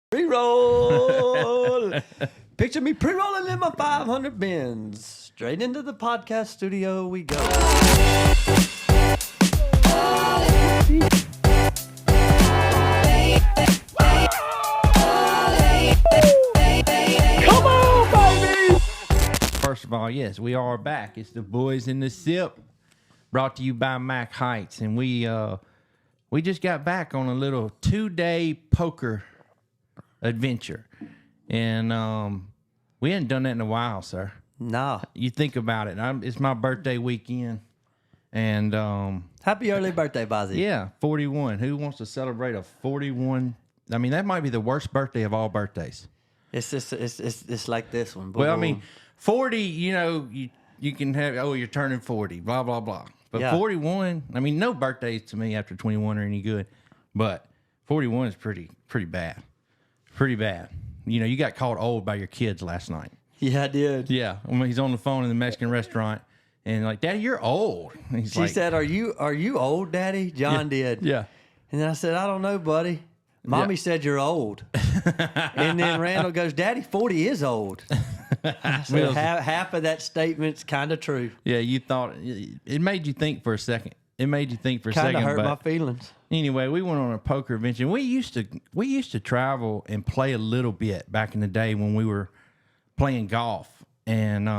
Pre-roll. Picture me pre-rolling in my 500 bins. Straight into the podcast studio we go. Come on, baby. First of all, yes, we are back. It's the Boys in the Sip, brought to you by Mac Heights, and we just got back on a little 2-day poker adventure, and we hadn't done that in a while, sir. Nah. You think about it. It's my birthday weekend, and Happy early birthday, Bozzy. yeah, 41. Who wants to celebrate a 41? I mean, that might be the worst birthday of all birthdays. It's just it's like this one. Well, I mean, 40, you know, you can have, oh, you're turning 40, blah, blah, blah. But Yeah. 41, I mean, no birthdays to me after 21 are any good. But 41 is pretty bad. Pretty bad. You know, you got called old by your kids last night. Yeah, I did. Yeah. When he's on the phone in the Mexican restaurant and like, Daddy, you're old. And he's She like, said, "Are you old, Daddy?" John did. yeah. And then I said, "I don't know, buddy. Mommy said you're old." And then Randall goes, "Daddy, 40 is old." I said, half of that statement's kind of true. Yeah, you thought, it made you think for a second. It made you think for a Kind second. of hurt but my feelings. Anyway, we went on a poker adventure. We used to travel and play a little bit back in the day when we were playing golf. And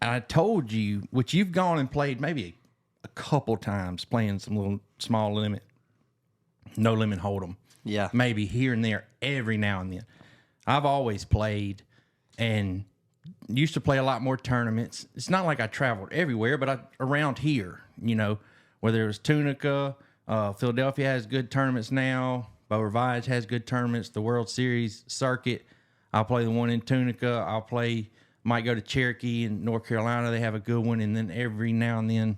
I told you, which you've gone and played maybe a couple times, playing some little small limit, no limit hold'em. Yeah. Maybe here and there, every now and then. I've always played and used to play a lot more tournaments. It's not like I traveled everywhere, but around here, you know, whether it was Tunica, Philadelphia has good tournaments now. Beau Rivage has good tournaments. The World Series circuit, I'll play the one in Tunica. Might go to Cherokee in North Carolina. They have a good one. And then every now and then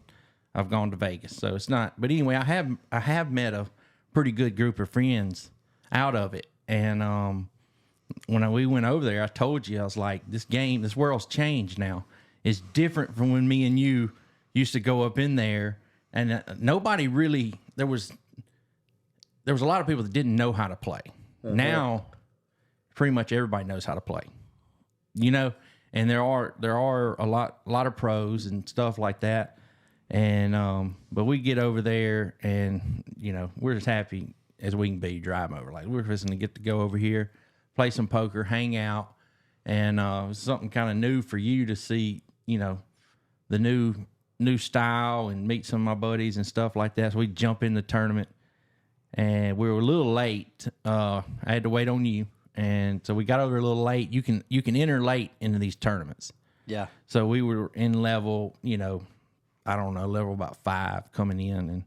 I've gone to Vegas. So it's not, but anyway, I have met a pretty good group of friends out of it. And, when we went over there, I told you, I was like, this world's changed now. It's different from when me and you used to go up in there, and nobody really, there was a lot of people that didn't know how to play. Now, pretty much everybody knows how to play, you know, and there are a lot of pros and stuff like that. And, but we get over there and, you know, we're as happy as we can be driving over. Like, we're just going to go over here, play some poker, hang out, and something kind of new for you to see, you know, the new style and meet some of my buddies and stuff like that. So we jump in the tournament, and we were a little late. I had to wait on you, and so we got over a little late. You can enter late into these tournaments. Yeah. So we were in level, you know, I don't know, level about 5 coming in,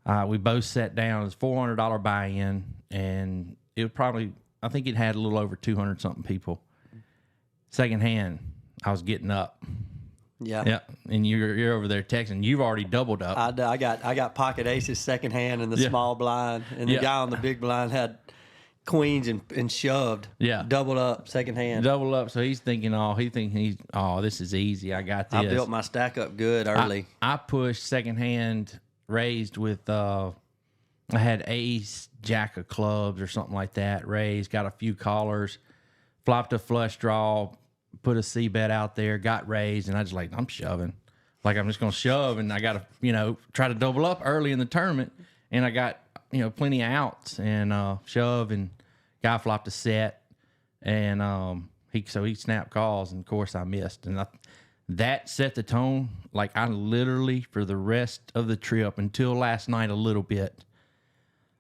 and we both sat down. It was $400 buy-in, and it was probably, I think it had a little over 200 something people. Second hand, I was getting up. Yeah. Yeah, and you're over there texting. You've already doubled up. I got pocket aces second hand in the small blind, and the guy on the big blind had queens and shoved. Yeah. Doubled up second hand. Double up, so he's thinking, this is easy. I got this. I built my stack up good early. I pushed second hand, raised with I had ace, jack of clubs or something like that, raised, got a few callers, flopped a flush draw, put a C bet out there, got raised, and I just like, I'm shoving. Like, I'm just going to shove, and I got to, you know, try to double up early in the tournament, and I got, you know, plenty of outs, and shove, and guy flopped a set, and he snapped calls, and of course I missed, and that set the tone. Like, I literally, for the rest of the trip, until last night a little bit,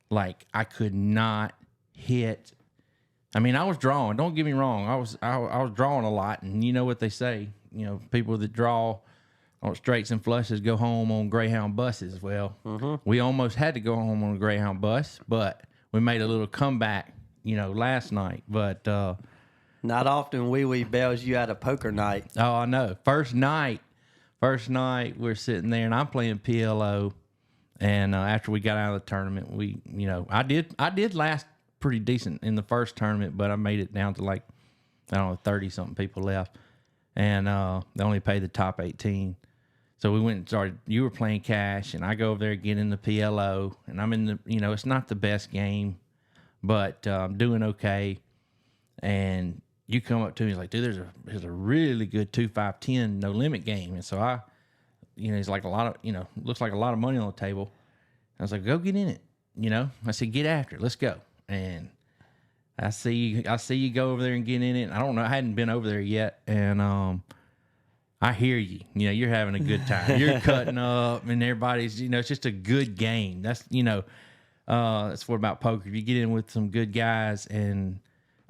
like, I could not hit. I mean, I was drawing. Don't get me wrong. I was drawing a lot, and you know what they say. You know, people that draw on straights and flushes go home on Greyhound buses. Well, we almost had to go home on a Greyhound bus, but we made a little comeback, you know, last night. But not often wee bails you out of poker night. Oh, I know. First night, we're sitting there, and I'm playing PLO. And after we got out of the tournament, I did last pretty decent in the first tournament, but I made it down to like, I don't know, 30 something people left, and they only paid the top 18. So we went and started. You were playing cash, and I go over there, get in the PLO, and I'm in the. You know, it's not the best game, but I'm doing okay. And you come up to me like, dude, there's a really good 2-5-10 no limit game. And so it's like a lot of, looks like a lot of money on the table. I was like, go get in it. I said, get after it. Let's go. And I see you go over there and get in it. I don't know. I hadn't been over there yet. And I hear you. You're having a good time. You're cutting up and everybody's, it's just a good game. That's, that's what about poker. If you get in with some good guys and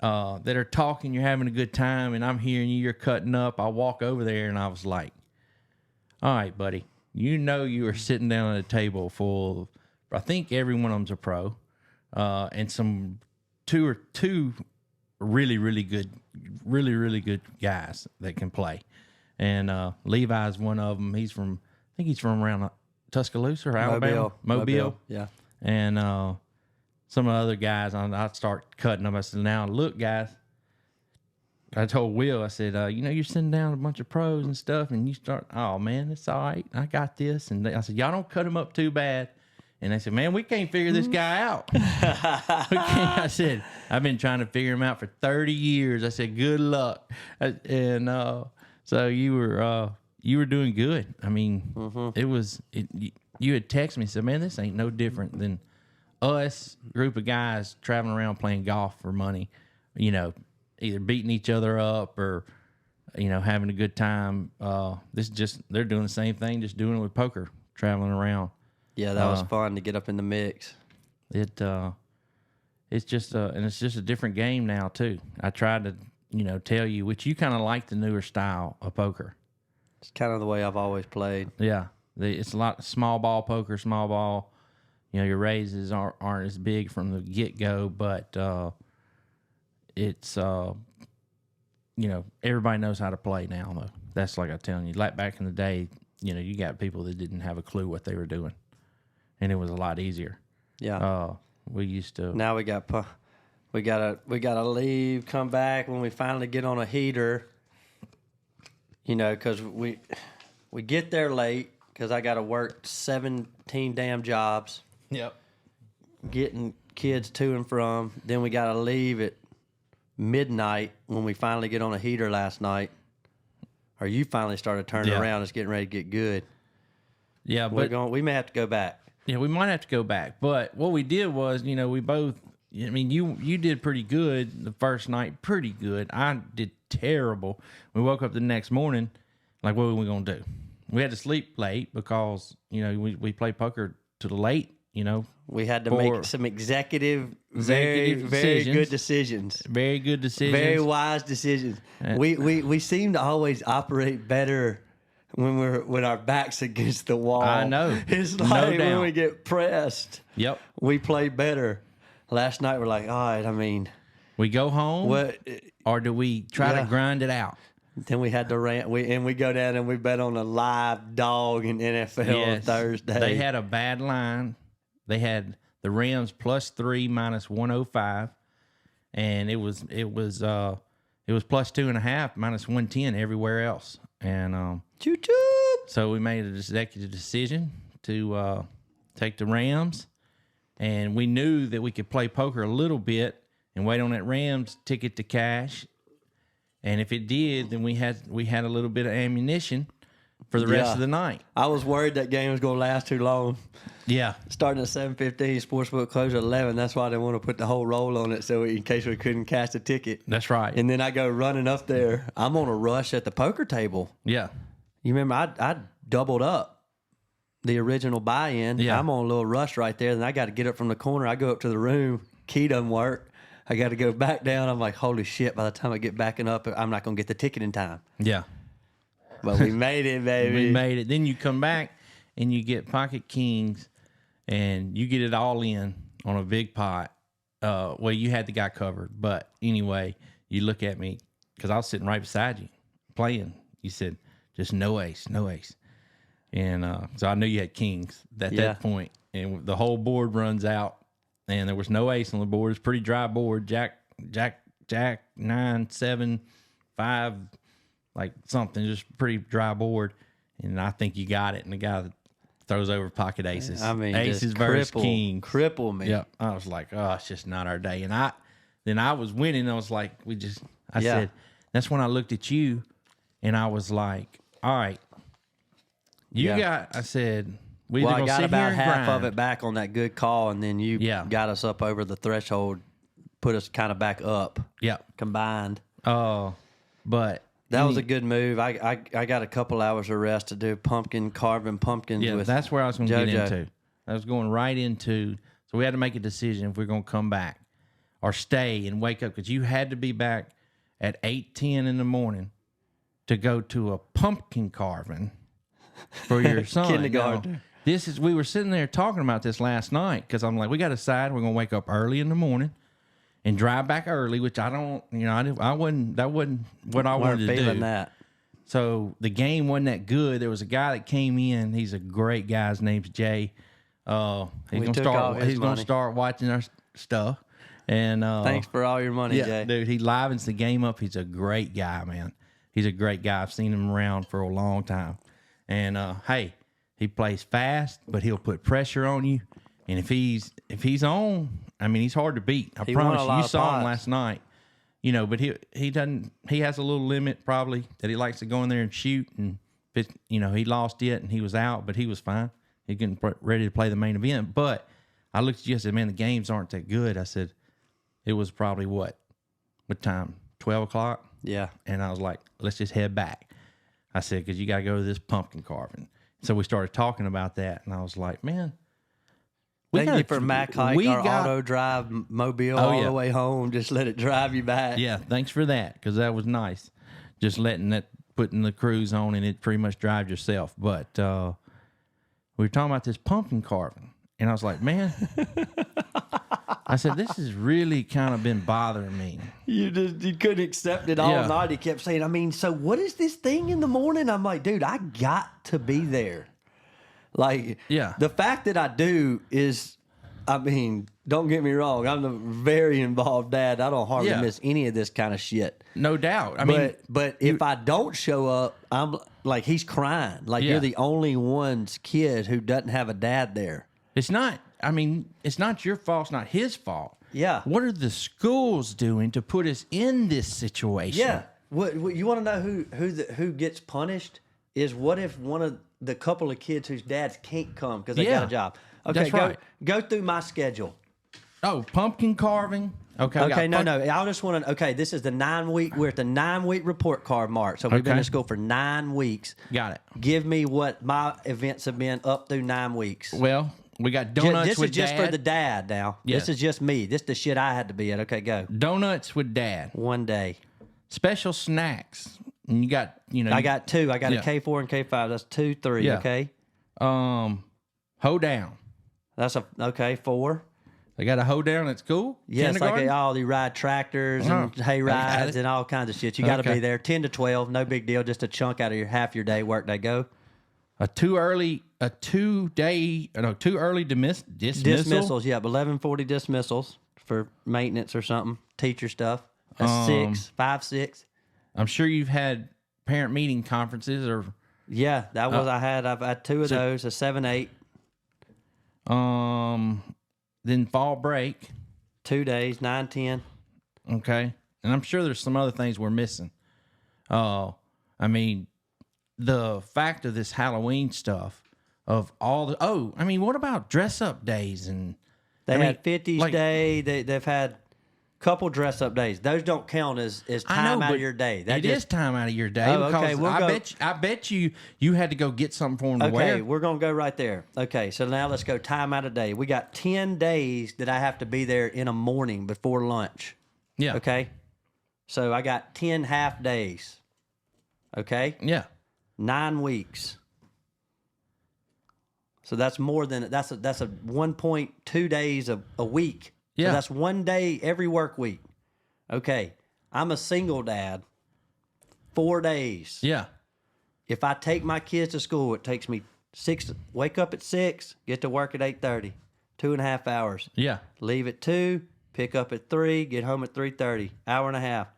that are talking, you're having a good time, and I'm hearing you're cutting up. I walk over there and I was like, all right, buddy, you were sitting down at a table full of, I think every one of them's a pro, and two really, really good guys that can play. And Levi's one of them. I think he's from around Tuscaloosa or Alabama. Mobile. Yeah. And some of the other guys, I start cutting them. I said, now, look, guys. I told Will, I said, you're sitting down a bunch of pros and stuff, and you start, oh, man, it's all right. I got this. And I said, y'all don't cut him up too bad. And they said, man, we can't figure this guy out. I said, I've been trying to figure him out for 30 years. I said, good luck. And so you were doing good. I mean, you had texted me and said, man, this ain't no different than us, group of guys traveling around playing golf for money, either beating each other up or, having a good time. This is just, they're doing the same thing, just doing it with poker, traveling around. Yeah, that was fun to get up in the mix. It's just and it's just a different game now too. I tried to, tell you, which you kind of like the newer style of poker. It's kind of the way I've always played. Yeah. It's a lot small ball poker, small ball. Your raises aren't as big from the get go, but it's everybody knows how to play now though. That's like I'm telling you. Like back in the day, you got people that didn't have a clue what they were doing, and it was a lot easier. Yeah. We used to. Now we gotta leave, come back when we finally get on a heater. Because we get there late because I got to work 17 damn jobs. Yep. Getting kids to and from. Then we got to leave at midnight when we finally get on a heater last night. Or you finally started turning around. It's getting ready to get good. Yeah, but we may have to go back. Yeah, we might have to go back. But what we did was, we both. I mean, you did pretty good the first night. Pretty good. I did terrible. We woke up the next morning, like, what are we gonna do? We had to sleep late because we play poker to the late. We had to make some executive very good decisions. Very good decisions. Very wise decisions. We seem to always operate better when our back's against the wall. I know. It's like when we get pressed. Yep. We play better. Last night we're like, all right, I mean, we go home, or do we try to grind it out? Then we had to rant. We go down and we bet on a live dog in NFL on Thursday. They had a bad line. They had the Rams +3 -105, and it was plus 2.5 -110 everywhere else. And choo choo. So we made an executive decision to take the Rams, and we knew that we could play poker a little bit and wait on that Rams ticket to cash. And if it did, then we had a little bit of ammunition for the rest of the night. I was worried that game was going to last too long. Yeah. Starting at 7:15, Sportsbook closed at 11. That's why they want to put the whole roll on it so in case we couldn't cash a ticket. That's right. And then I go running up there. I'm on a rush at the poker table. Yeah. You remember I doubled up the original buy-in. Yeah. I'm on a little rush right there. Then I got to get up from the corner. I go up to the room. Key doesn't work. I got to go back down. I'm like, holy shit, by the time I get backing up, I'm not going to get the ticket in time. Yeah. But we made it, baby. We made it. Then you come back and you get pocket kings and you get it all in on a big pot. Well, you had the guy covered. But anyway, you look at me because I was sitting right beside you playing. You said, just no ace, no ace. And so I knew you had kings at that point. And the whole board runs out. And there was no ace on the board. It's a pretty dry board. Jack, 9, 7, 5, like something, just pretty dry board. And I think you got it. And the guy throws over pocket aces. I mean, aces just versus kings. cripple me. Yeah, I was like, oh, it's just not our day. And I was winning. I was like, I said, that's when I looked at you, and I was like, all right, I said, we well, I gonna got sit about here and half grind. of it back on that good call, and then you got us up over the threshold, put us kind of back up. Yeah, combined. Oh, but that was a good move. I got a couple hours of rest to do carving pumpkins. Yeah, with that's where I was going to get JoJo. into. I was going right into. So we had to make a decision if we're going to come back or stay and wake up, because you had to be back at 8:10 in the morning to go to a pumpkin carving for your son. Kindergarten. Now, we were sitting there talking about this last night, because I'm like, we got to decide we're going to wake up early in the morning and drive back early, which I don't, I wasn't, that wasn't what I wanted to do. That. So the game wasn't that good. There was a guy that came in. He's a great guy. His name's Jay. He's gonna start watching our stuff. And thanks for all your money, Jay. Dude, he livens the game up. He's a great guy, man. He's a great guy. I've seen him around for a long time. And hey, he plays fast, but he'll put pressure on you. And if he's on, I mean, he's hard to beat. I promise you. You saw him last night. But he doesn't. He has a little limit probably that he likes to go in there and shoot. And he lost it and he was out, but he was fine. He's getting ready to play the main event. But I looked at you and said, "Man, the games aren't that good." I said, "It was probably what time? 12 o'clock." Yeah. And I was like, "Let's just head back." I said, "Because you got to go to this pumpkin carving." So we started talking about that, and I was like, "Man." Thank you for Mac Hike, auto drive mobile all the way home. Just let it drive you back. Yeah, thanks for that, because that was nice. Just putting the cruise on, and it pretty much drives yourself. But we were talking about this pumpkin carving, and I was like, man, I said, this has really kind of been bothering me. You couldn't accept it all night. He kept saying, so what is this thing in the morning? I'm like, dude, I got to be there. Like, the fact that I do is, I mean, don't get me wrong. I'm a very involved dad. I don't hardly miss any of this kind of shit. No doubt. But if I don't show up, I'm like, he's crying. Like, you're the only one's kid who doesn't have a dad there. It's not, it's not your fault. It's not his fault. Yeah. What are the schools doing to put us in this situation? Yeah. What you want to know who gets punished is what if one of the couple of kids whose dads can't come because they got a job. Okay, go through my schedule. Oh, pumpkin carving. Okay, no. I just want to. Okay, this is the 9 week. We're at the 9 week report card mark. So we've been in school for 9 weeks. Got it. Give me what my events have been up through 9 weeks. Well, we got donuts with Dad. This is just for the dad now. Yeah. This is just me. This is the shit I had to be at. Okay, go. Donuts with Dad. One day. Special snacks. And you got, I got two. I got a K4 and K5. That's 2, 3. Okay. Hoedown. That's 4. They got a hoedown at school? Yes, like they ride tractors and hay rides and all kinds of shit. You got to be there. 10 to 12, no big deal. Just a chunk out of half your day work day. Go. Too early dismissal? Dismissals, yeah. 11:40 dismissals for maintenance or something. Teacher stuff. That's 5, 6. I'm sure you've had parent meeting conferences or... Yeah, that was I've had 2 of those, a 7, 8. Then fall break. 2 days, 9, 10. Okay. And I'm sure there's some other things we're missing. The fact of this Halloween stuff of all the... what about dress-up days? And They had 50s day. They've had... couple dress up days. Those don't count as time out of your day. It is time out of your day. Oh, okay. I bet you had to go get something for them to wear. Okay, we're gonna go right there. Okay, so now let's go time out of day. We got 10 days that I have to be there in a morning before lunch. Yeah. Okay. So I got 10 half days. Okay. Yeah. 9 weeks. So that's more than that's a 1.2 days a week. Yeah. So that's 1 day every work week. Okay. I'm a single dad. 4 days. Yeah. If I take my kids to school, it takes me wake up at 6, get to work at 8:30. 2.5 hours. Yeah. Leave at 2, pick up at 3, get home at 3:30. Hour and a half.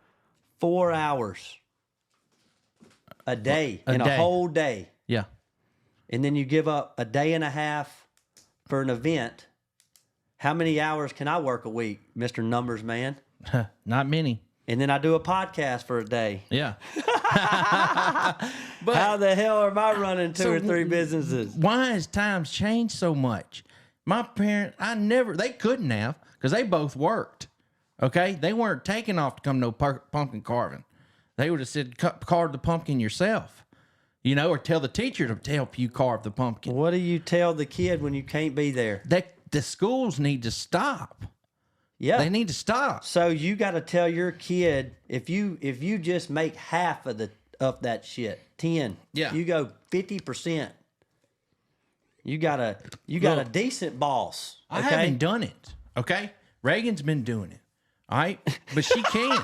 4 hours a day. A whole day. Yeah. and then you give up a day and a half for an event, how many hours can I work a week, Mr. Numbers Man? Not many. And then I do a podcast for a day. Yeah. But how the hell am I running two or three businesses? Why has times changed so much? My parents, they couldn't have, because they both worked. Okay? They weren't taking off to come no pumpkin carving. They would have said, carve the pumpkin yourself. You know, or tell the teacher to help you carve the pumpkin. What do you tell the kid when you can't be there? The schools need to stop. Yeah. They need to stop. So you got to tell your kid, if you just make half of that shit, 10, you go 50%. You got a decent boss. Okay? I haven't done it. Okay? Reagan's been doing it. All right? But she can.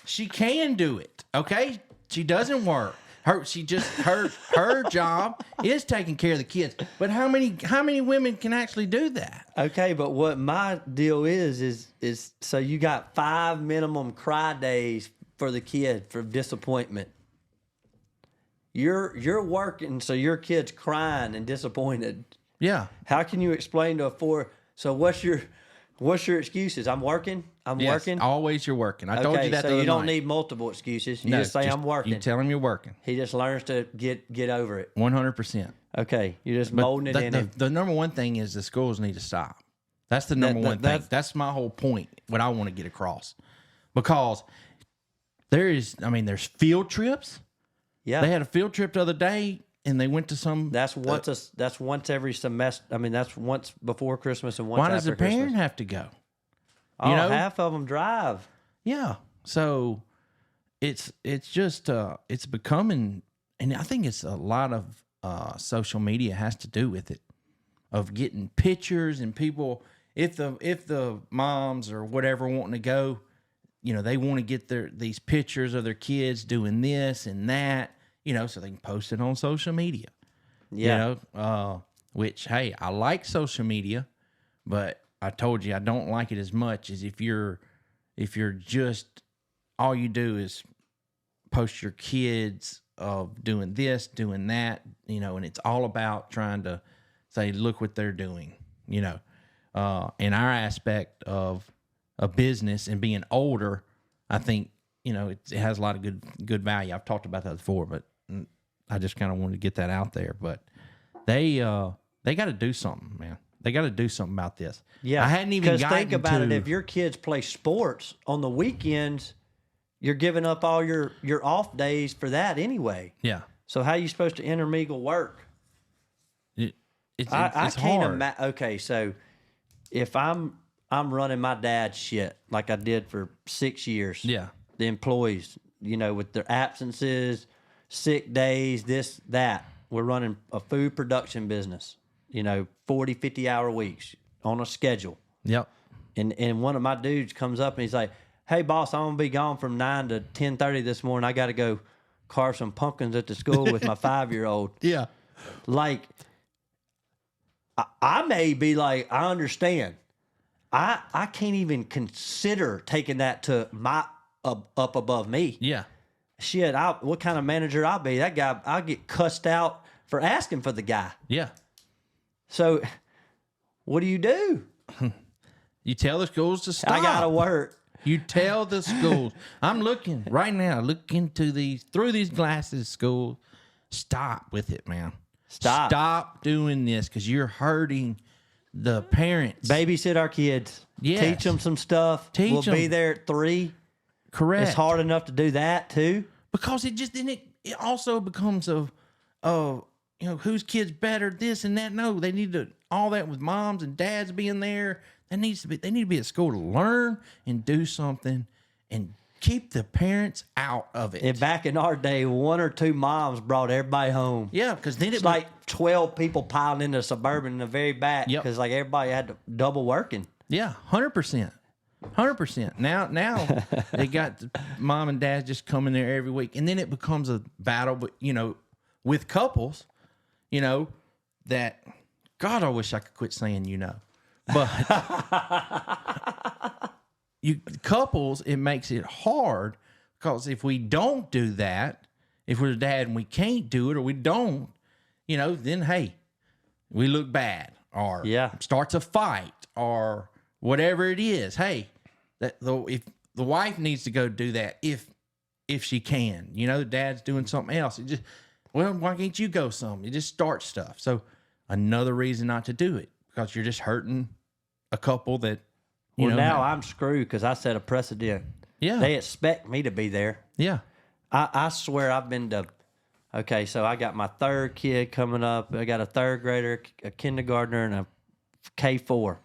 She can do it. Okay? She doesn't work. Her job is taking care of the kids. But how many women can actually do that? Okay, but what my deal is so you got 5 minimum cry days for the kid for disappointment. You're working, so your kid's crying and disappointed. Yeah. How can you explain to a 4? So what's your excuses? I'm working. Yes, working. Always you're working. I told you that. So the other you don't night. need multiple excuses. You just say I'm working. You tell him you're working. He just learns to get over it. 100%. Okay, you're just molding it in him. The number one thing is the schools need to stop. That's the number one thing. That's my whole point. What I want to get across, because there's field trips. Yeah, they had a field trip the other day, and they went to some. That's once every semester. I mean, that's once before Christmas and once why after does the Christmas. parent have to go? Oh, half of them drive. Yeah, so it's just it's becoming, and I think it's a lot of social media has to do with it, of getting pictures and people. If the moms or whatever wanting to go, you know, they want to get these pictures of their kids doing this and that, you know, so they can post it on social media. Yeah. You know, which, hey, I like social media, but I told you I don't like it as much as if you're just, all you do is post your kids of doing this, doing that, you know, and it's all about trying to say, look what they're doing, you know. In our aspect of a business and being older, I think, you know, it has a lot of good value. I've talked about that before, but I just kind of wanted to get that out there. But they got to do something, man. They got to do something about this. Yeah, I hadn't even gotten think about it. If your kids play sports on the weekends, you're giving up all your off days for that anyway. Yeah. So how are you supposed to intermingle work? It's I can't hard. imagine. Okay, so if I'm running my dad's shit like I did for 6 years. Yeah. The employees, you know, with their absences, sick days, this, that. We're running a food production business, you know, 40, 50-hour weeks on a schedule. Yep. And one of my dudes comes up and he's like, hey, boss, I'm going to be gone from 9 to 10:30 this morning. I got to go carve some pumpkins at the school with my 5-year-old. Yeah. Like, I may be like, I understand. I can't even consider taking that to my up above me. Yeah. Shit, what kind of manager I'll be? That guy, I'll get cussed out for asking for the guy. Yeah. So, what do? You tell the schools to stop. I gotta work. You tell the schools. I'm looking right now. Look through these glasses, school. Stop with it, man. Stop doing this, because you're hurting the parents. Babysit our kids. Yes. Teach them some stuff. We'll be there at 3. Correct. It's hard enough to do that too. Because it also becomes you know, whose kid's better, this and that. No, they need to all that with moms and dads being there. They need to be at school to learn and do something and keep the parents out of it. And back in our day, 1 or 2 moms brought everybody home. Yeah, because then it's like 12 people piling into Suburban in the very back. Yep. Because like everybody had to double working. Yeah, 100%. 100%. Now they got the mom and dad just coming there every week, and then it becomes a battle. But you know, with couples, you know that. God, I wish I could quit saying you know, but couples, it makes it hard, because if we don't do that, if we're a dad and we can't do it, or we don't, then hey, we look bad or starts a fight or whatever it is. Hey, if the wife needs to go do that, if she can, the dad's doing something else. It just, well, why can't you go some? You just start stuff. So another reason not to do it, because you're just hurting a couple that, now I'm screwed because I set a precedent. Yeah. They expect me to be there. Yeah. I swear I've been to, okay, so I got my third kid coming up. I got a third grader, a kindergartner, and a K4.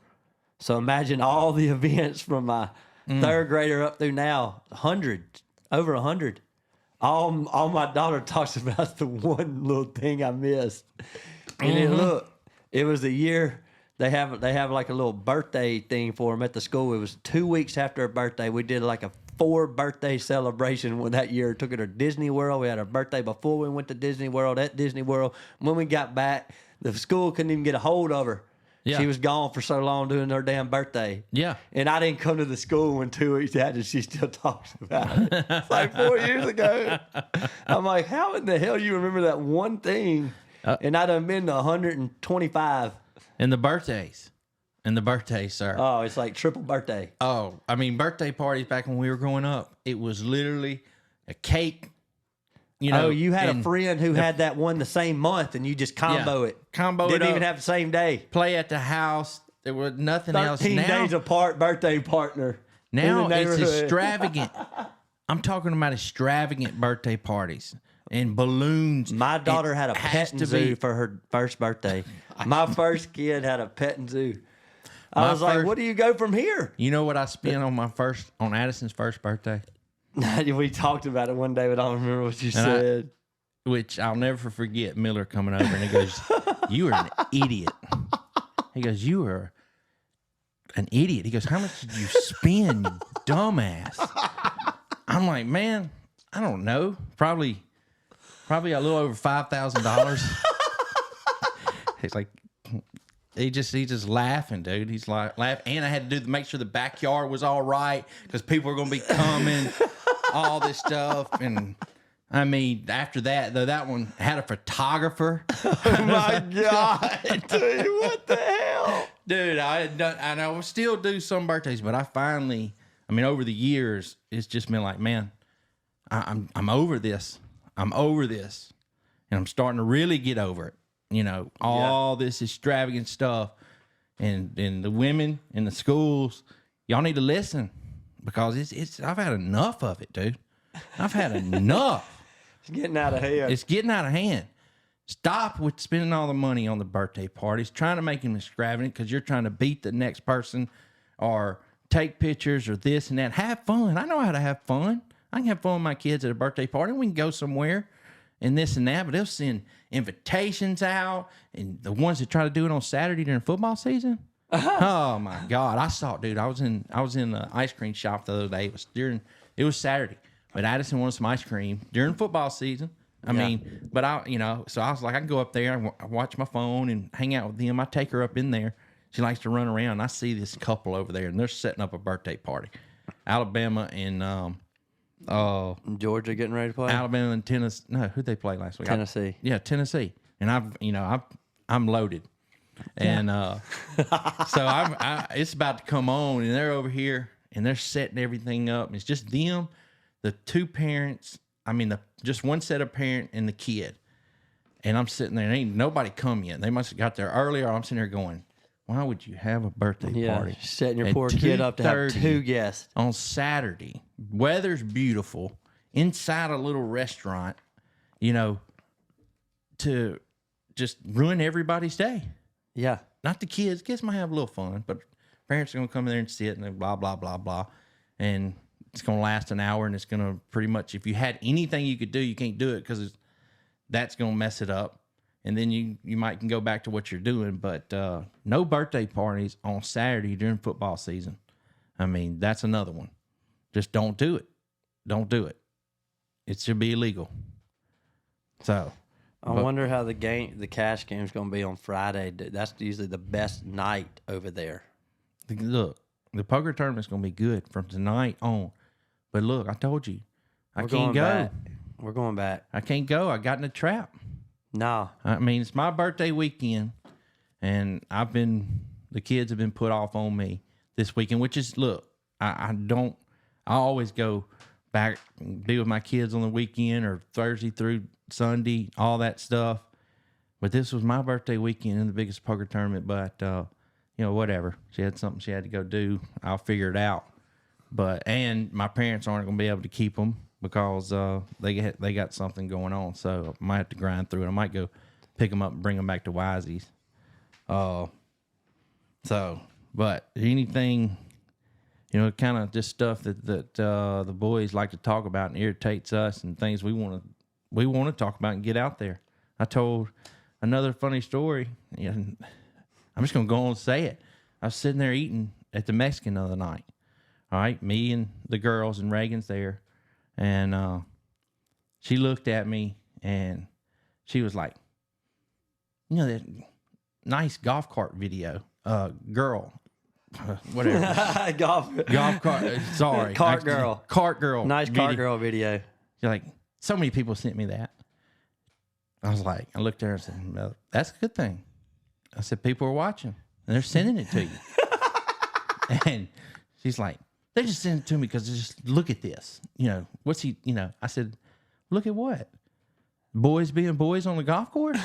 So imagine all the events from my third grader up through now, over 100. All my daughter talks about the one little thing I missed. And then it was the year they have like a little birthday thing for them at the school. It was 2 weeks after her birthday. We did like a 4 birthday celebration when that year. Took her to Disney World. We had her birthday before we went to Disney World, at Disney World. When we got back, the school couldn't even get a hold of her. Yeah. She was gone for so long doing her damn birthday. Yeah. And I didn't come to the school when 2 weeks after. She still talks about it. It's like 4 years ago. I'm like, how in the hell you remember that one thing? And I done been to 125. And the birthdays. Sir. Oh, it's like triple birthday. Oh, I mean, birthday parties back when we were growing up, it was literally a cake. You had a friend who had that one the same month, and you just combo it. Didn't even have the same day. Play at the house. There was nothing else. 13 days apart, birthday partner. Now it's extravagant. I'm talking about extravagant birthday parties and balloons. My daughter had a petting zoo for her first birthday. My first kid had a petting zoo. I was like, "What do you go from here?" You know what I spent on Addison's first birthday? We talked about it one day, but I don't remember what you said. Which I'll never forget. Miller coming over and he goes, "You are an idiot." He goes, "You are an idiot." He goes, "How much did you spend, you dumbass?" I'm like, "Man, I don't know. Probably a little over $5,000." He's like, he's just laughing, dude. He's like laughing, and I had to make sure the backyard was all right because people were gonna be coming, all this stuff, and I mean, after that though, that one had a photographer. Oh my God, dude, what the hell, dude? I will still do some birthdays, but over the years, it's just been like, man, I'm over this. I'm over this, and I'm starting to really get over it. All this extravagant stuff, and the women in the schools, y'all need to listen because it's I've had enough of it, dude. I've had enough. It's getting out of hand. It's getting out of hand. Stop with spending all the money on the birthday parties, trying to make them extravagant because you're trying to beat the next person or take pictures or this and that. Have fun. I know how to have fun. I can have fun with my kids at a birthday party. We can go somewhere and this and that, but they'll send invitations out, and the ones that try to do it on Saturday during football season. Oh my God! I saw it, dude. I was in the ice cream shop the other day. It was Saturday, but Addison wanted some ice cream during football season. So I was like, I can go up there, I watch my phone and hang out with them. I take her up in there. She likes to run around. I see this couple over there, and they're setting up a birthday party. Alabama and Georgia getting ready to play. Alabama and Tennessee. No, who'd they play last week? Tennessee. Tennessee. And I'm loaded, and so it's about to come on, and they're over here, and they're setting everything up. And it's just them, the two parents. Just one set of parent and the kid. And I'm sitting there, and ain't nobody come yet. They must have got there earlier. I'm sitting there going, why would you have a birthday party? Setting your poor kid up to have 2 guests. On Saturday. Weather's beautiful. Inside a little restaurant, to just ruin everybody's day. Yeah. Not the kids. Kids might have a little fun, but parents are going to come in there and sit and blah, blah, blah, blah. And it's going to last an hour, and it's going to pretty much, if you had anything you could do, you can't do it because that's going to mess it up. And then you might can go back to what you're doing, but no birthday parties on Saturday during football season. That's another one. Just don't do it. Don't do it. It should be illegal. So I wonder how the cash game is going to be on Friday. That's usually the best night over there. Look, the poker tournament's going to be good from tonight on. But look, I told you, I can't go. We're going back. I can't go. I got in a trap. No. I mean, it's my birthday weekend, and the kids have been put off on me this weekend, which is, look, I always go back and be with my kids on the weekend or Thursday through Sunday, all that stuff. But this was my birthday weekend in the biggest poker tournament, but, whatever. She had something she had to go do. I'll figure it out. And my parents aren't going to be able to keep them because they got something going on. So I might have to grind through it. I might go pick them up and bring them back to Wisey's. But anything, kind of just stuff that the boys like to talk about and irritates us, and things we want to talk about and get out there. I told another funny story. I'm just going to go on and say it. I was sitting there eating at the Mexican the other night. All right, me and the girls, and Reagan's there. And she looked at me and she was like, that nice golf cart video, girl, whatever. golf cart, sorry. Cart girl. Nice video. cart girl video. You're like, so many people sent me that. I was like, I looked at her and said, well, that's a good thing. I said, people are watching and they're sending it to you. And she's like, they just send it to me because just look at this. What's he, I said, look at what? Boys being boys on the golf course?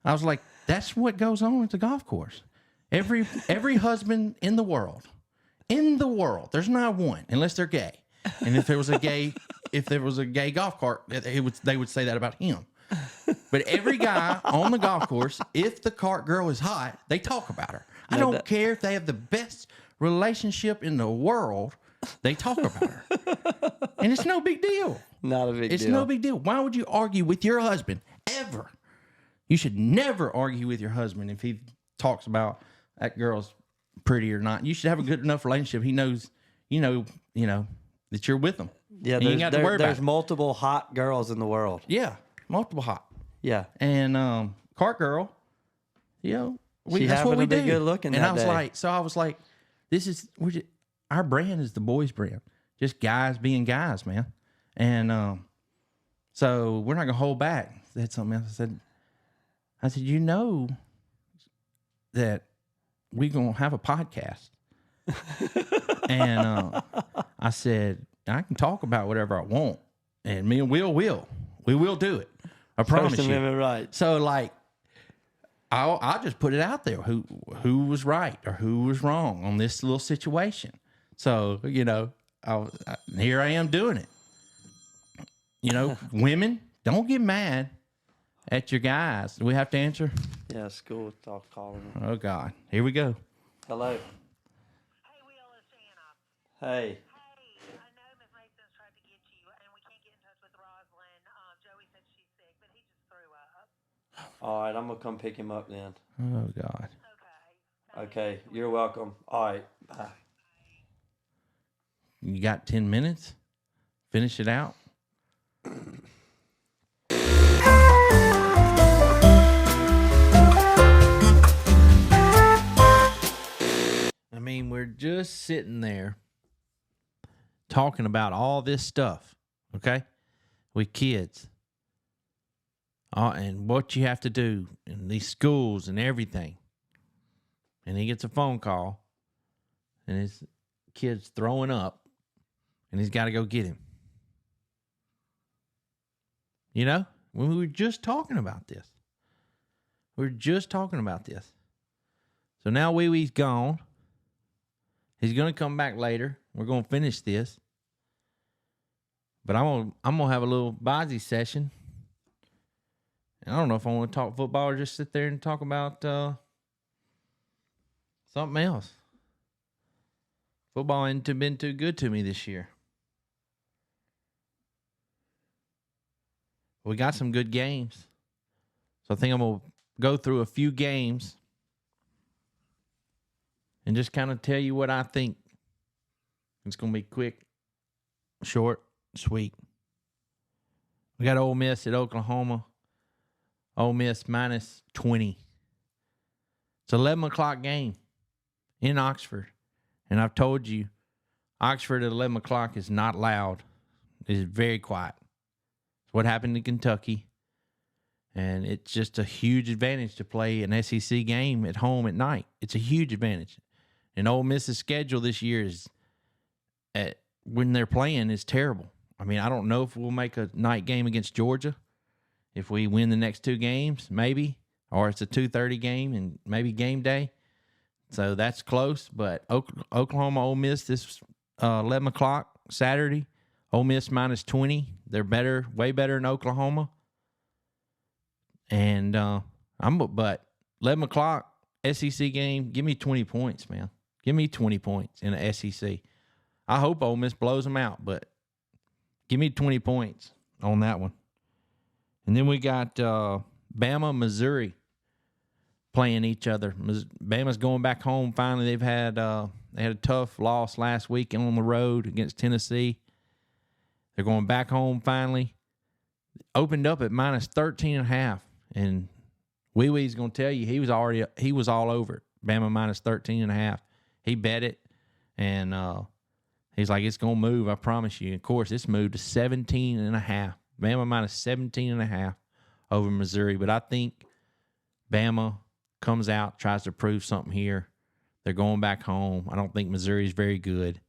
I was like, that's what goes on at the golf course. Every husband in the world, there's not one, unless they're gay. And if there was a gay golf cart, they would say that about him. But every guy on the golf course, if the cart girl is hot, they talk about her. I don't care if they have the best relationship in the world, they talk about her. And it's no big deal. Not a big deal. It's no big deal. Why would you argue with your husband ever? You should never argue with your husband if he talks about that girl's pretty or not. You should have a good enough relationship. He knows, that you're with him. Yeah, you ain't got to worry about it. There's multiple hot girls in the world. Yeah, multiple hot. Yeah. And cart girl, that's happened what we to be do. good looking and that I was like, our brand is the boys brand. Just guys being guys, man. And so we're not gonna hold back. I said something else. I said, that we're gonna have a podcast. And I said, I can talk about whatever I want, and me and we will do it. I promise First you. Amendment right. So I'll just put it out there who was right or who was wrong on this little situation. So here I am doing it. Women, don't get mad at your guys. Do we have to answer? Yeah, school talk calling. Oh God, here we go. Hello. Hey, Will, it's Anna. Hey. Hey, I know Miss Mason's tried to get you, and we can't get in touch with Rosalind. Joey said she's sick, but he just threw up. All right, I'm gonna come pick him up then. Oh God. Okay, you're welcome. All right, bye. You got 10 minutes? Finish it out. I mean, we're just sitting there talking about all this stuff, okay? With kids. And what you have to do in these schools and everything. And he gets a phone call, and his kid's throwing up, and he's got to go get him. When we were just talking about this. So now Wee Wee's gone. He's going to come back later. We're going to finish this. But I'm gonna have a little Bozzy session. And I don't know if I want to talk football or just sit there and talk about something else. Football ain't been too good to me this year. We got some good games. So I think I'm going to go through a few games and just kind of tell you what I think. It's going to be quick, short, sweet. We got Ole Miss at Oklahoma. Ole Miss minus 20. It's an 11 o'clock game in Oxford. And I've told you, Oxford at 11 o'clock is not loud. It is very quiet. It's what happened in Kentucky. And it's just a huge advantage to play an SEC game at home at night. It's a huge advantage. And Ole Miss's schedule this year is, when they're playing, is terrible. I mean, I don't know if we'll make a night game against Georgia. If we win the next 2 games, maybe. Or it's a 2:30 game and maybe game day. So that's close. But Oklahoma, Ole Miss this 11 o'clock Saturday. Ole Miss -20. They're better, way better than Oklahoma. And but 11 o'clock SEC game, give me 20 points, man. Give me 20 points in the SEC. I hope Ole Miss blows them out, but give me 20 points on that one. And then we got Bama, Missouri playing each other. Bama's going back home finally. They had a tough loss last week on the road against Tennessee. They're going back home finally. Opened up at -13.5, and Wee Wee's going to tell you he was all over it. Bama -13.5. He bet it, and he's like, it's going to move, I promise you. Of course, it's moved to 17.5. Bama -17.5 over Missouri. But I think Bama comes out, tries to prove something here. They're going back home. I don't think Missouri's very good.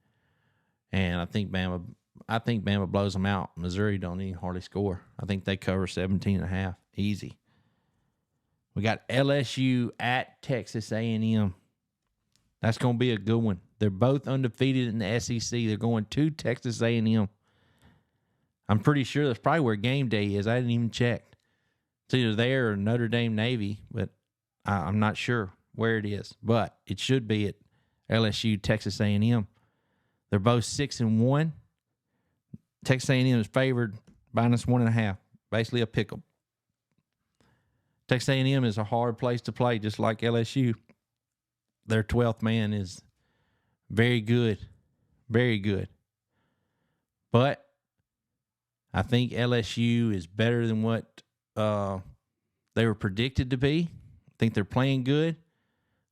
And I think Bama blows them out. Missouri don't even hardly score. I think they cover 17.5. Easy. We got LSU at Texas A&M. That's going to be a good one. They're both undefeated in the SEC. They're going to Texas A&M. I'm pretty sure that's probably where game day is. I didn't even check. It's either there or Notre Dame Navy, but I'm not sure where it is. But it should be at LSU, Texas A&M. They're both 6-1. Texas A&M is favored -1.5. Basically a pick'em. Texas A&M is a hard place to play, just like LSU. Their 12th man is very good. Very good. But I think LSU is better than what they were predicted to be. I think they're playing good.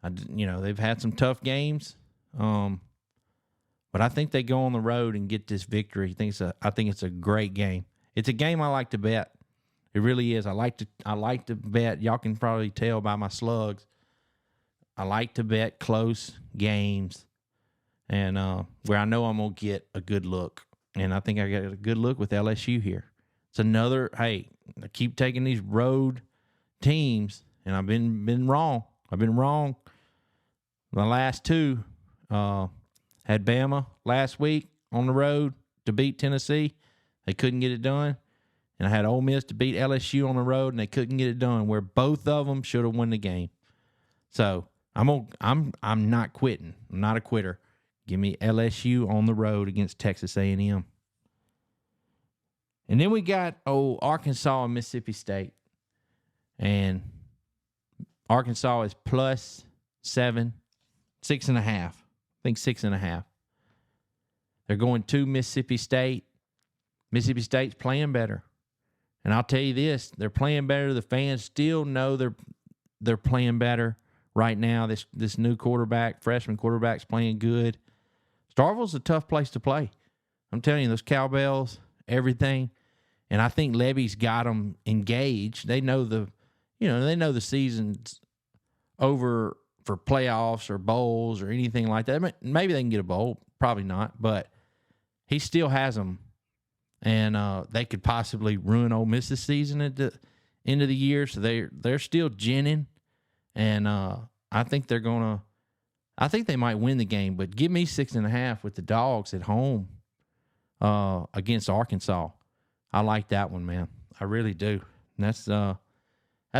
They've had some tough games. But I think they go on the road and get this victory. I think it's a great game. It's a game I like to bet. It really is. I like to bet. Y'all can probably tell by my slugs. I like to bet close games, and where I know I'm gonna get a good look. And I think I got a good look with LSU here. It's another. Hey, I keep taking these road teams, and I've been wrong. I've been wrong. The last 2 had Bama last week on the road to beat Tennessee. They couldn't get it done. And I had Ole Miss to beat LSU on the road, and they couldn't get it done, where both of them should have won the game. So I'm not quitting. I'm not a quitter. Give me LSU on the road against Texas A&M. And then we got Arkansas and Mississippi State. And Arkansas is +7, 6.5. I think 6.5. They're going to Mississippi State. Mississippi State's playing better. And I'll tell you this, they're playing better. The fans still know they're playing better right now. This new freshman quarterback's playing good. Starkville's a tough place to play. I'm telling you, those cowbells, everything. And I think Levy's got them engaged. They know the season's over for playoffs or bowls or anything like that. Maybe they can get a bowl, probably not, but he still has them. And they could possibly ruin Ole Miss's season at the end of the year. So they're still ginning. And I think they might win the game. But give me 6.5 with the Dogs at home against Arkansas. I like that one, man. I really do. And that's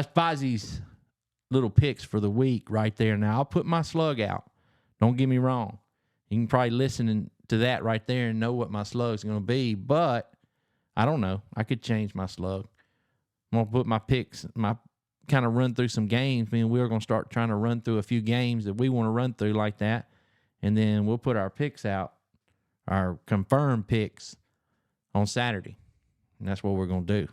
Bozzy's little picks for the week right there. Now, I'll put my slug out. Don't get me wrong. You can probably listen to that right there and know what my slug's going to be, but I don't know. I could change my slug. I'm going to put my picks, kind of run through some games. Me and we're going to start trying to run through a few games that we want to run through like that, and then we'll put our picks out, our confirmed picks on Saturday, and that's what we're going to do.